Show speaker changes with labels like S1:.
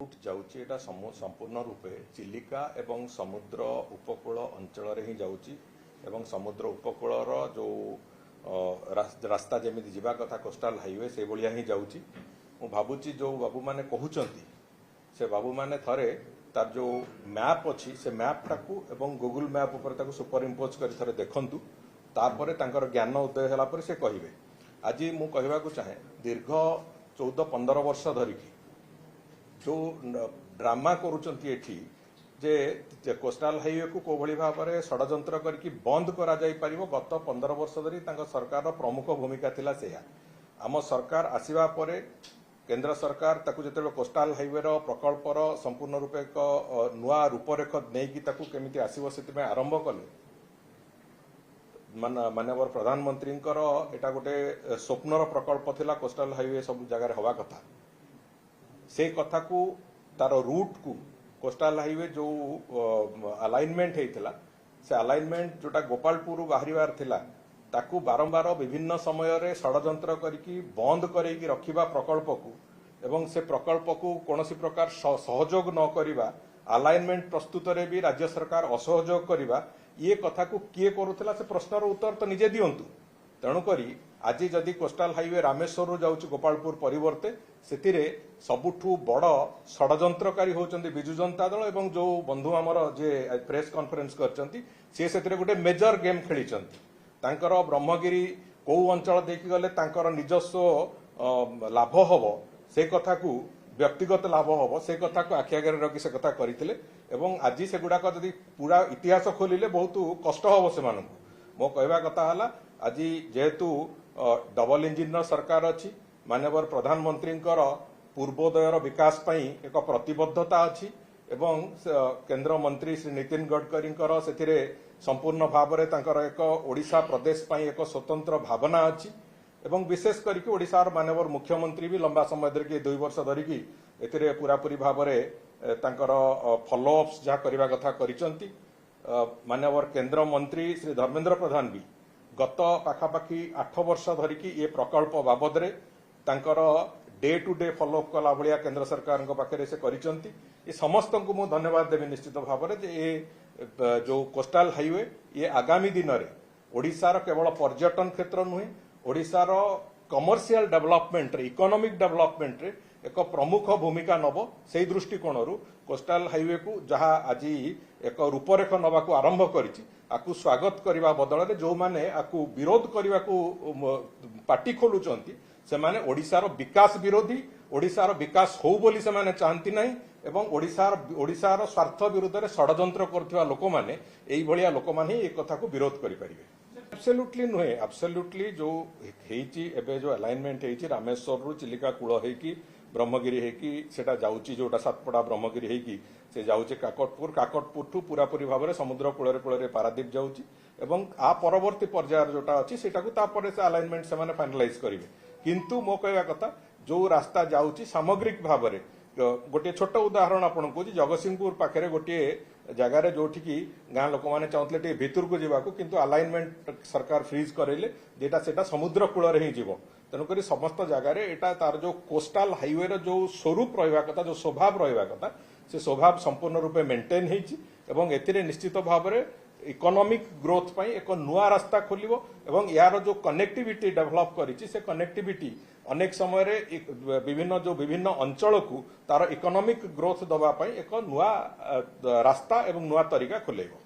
S1: Root जाउची एटा संपूर्ण रूपे चिलिका एवं समुद्र उपकूल अंचल रे ही जाउची एवं समुद्र उपकूलर जो रास्ता जेमिति जिबा कथा कोस्टाल हाईवे से भलिया ही जाउची। मु भाबुची जो बाबू माने कहउचंती से बाबू माने थरे तार जो मैप अछि से मैप टाकू एवं गूगल मैप ऊपर ताकू सुपर इम्पोज करी थरे देखंतु तारपरे तांकर ज्ञान उदय होला पर से कहिबे। आज मु कहबा को चाहे दीर्घ 14-15 वर्ष धरिकी जो ड्रामा करुचंती एठी जे कोस्टाल हाईवे को कोभली भाव में षड्यंत्र करके बंद करा जाई परिबो गत 15 वर्ष धरी तांका सरकार प्रमुख भूमिका थिला सेया। आम सरकार आसीबा परे केंद्र सरकार ताकू जेतेबे कोस्टाल हाईवे रो प्रकल्पर संपूर्ण रूपे एक नुआ रूपरेख नेकी ताकू केमिति आसीबो सेति आरंभ कले माननीय प्रधानमंत्री एटा गोटे स्वप्नर प्रकल्प थिला कोस्टाल हाईवे सब जगह हवा कथा से कथा को तार रूट को कोस्टाल हाईवे जो अलाइनमेंट होता से अलाइनमेंट जोटा गोपालपुर बाहर थिला ताकू बारंबार विभिन्न समय रे षड्यंत्र करके बंद करके रखिबा प्रकल्प को एवं से प्रकल्प को कोनोसी प्रकार सहयोग न करिबा अलाइनमेंट प्रस्तुत रे भी राज्य सरकार असहयोग करिबा ये कथा को किए करुला से प्रश्नर उत्तर तो निजे दियंतु। तेणुकरी आज जदि कोस्टाल हाईवे रामेश्वर जाउची गोपालपुर परिवर्ते सेतिरे सबुठू बड़ षड्यंत्रकारी होचंदी बिजु जनता दल एवं जो बंधु आमर जे प्रेस कॉन्फ्रेंस करचंती से सेतिरे गोटे मेजर गेम खेलीचंती। तांकर ब्रह्मगिरी को अंचल देखि गले तांकर निजस्व लाभ हबो से कथा को व्यक्तिगत लाभ हबो से कथा को आखि आगे रखी से कथा करथिले एवं आज से गुडाक जदि पूरा इतिहास खोलिले बहुत कष्ट हबो से मानकु। मो कहबा कथा हला आज जेहेतु डबल इंजिन सरकार अच्छी माननीय प्रधानमंत्री पूर्वोदयर विकास पई एक प्रतिबद्धता अच्छी एवं केंद्र मंत्री श्री नितिन गडकरी से संपूर्ण भाव में एक ओडिशा प्रदेश पई एक स्वतंत्र भावना अच्छी एवं विशेष करके ओडिशार माननीय मुख्यमंत्री भी लंबा समय धरिकी 2 वर्ष धरिकी एतिरे पूरापूरी भाव में तांकर फॉलोअप्स जहाँ करबा कथा करिसंती। माननीय केंद्र मंत्री श्री धर्मेंद्र प्रधान भी गत पाखापाखि 8 वर्ष धरिकी ये प्रकल्प बाबद रे तांकर डे टू डे फॉलोअप कला भलिया केंद्र सरकार पाखे से करिसंती। ये समस्त को मु धन्यवाद देवी निश्चित भाव में ये जो कोस्टाल हाईवे ये आगामी दिन में ओडिशार केवल पर्यटन क्षेत्र नुहे ओडिशार कमर्शियल डेवलपमेंट इकोनॉमिक डेवलपमेंट रे एक प्रमुख भूमिका नब से दृष्टिकोण कोस्टाल हाईवे को जहाँ आज एक रूपरेख नवा को आरंभ करिछि आकु स्वागत करने बदल में जो माने आकु विरोध करने को पार्टी खोलुचंती से माने ओडिशार विकास विरोधी ओडिशार विकास हो बोली से माने चाहती नहीं एवं ओडिशार स्वार्थ विरुद्ध में षड्यंत्र करथिबा लोक माने एई भलिया लोक माने एक कथा को विरोध करि परिबे। एब्सोल्युटली नुहे एब्सोल्युटली जो हेची एबे जो अलाइनमेंट हेची रामेश्वर रु चिलिका कूल हेकी ब्रह्मगिरी हेकी सेटा जाउची जोटा सातपड़ा ब्रह्मगिरी हेकी से जाउची काकटपुर ठू पूरापूरी भाव में समुद्र कूल कूल पारादीप जाउची एवं आ परवर्ती पर्यायर जोटा अच्छी सेटा को तापर से अलाइनमेंट से माने फाइनालाइज करिवे। किंतु मो कहवा कथा जो रास्ता जाउची सामग्रिक भाव में गोटे छोट उदाहरण आपन को जगतसिंहपुर पाखे गोटे जगार जोठी की गाँ लोक मैंने चाहते भितर को जावाक किंतु अलाइनमेंट सरकार फ्रीज करेले जेटा सेटा समुद्र कूल ही जीव तेणुक समस्त जगार एटा तार जो कोस्टाल हाईवे रो जो स्वरूप रहा कथा जो स्वभाव रहा कथा से स्वभाव संपूर्ण रूपे मेंटेन होती एथिरे निश्चित भाव में इकोनॉमिक ग्रोथ पई एक नुआ रास्ता खोलिबो एवं यार जो कनेक्टिविटी डेवलप करिछि से कनेक्टिविटी अनेक समय रे विभिन्न अंचल को तार इकोनॉमिक ग्रोथ दबा पई एक नुआ रास्ता एवं नुआ तरीका खोलेबो।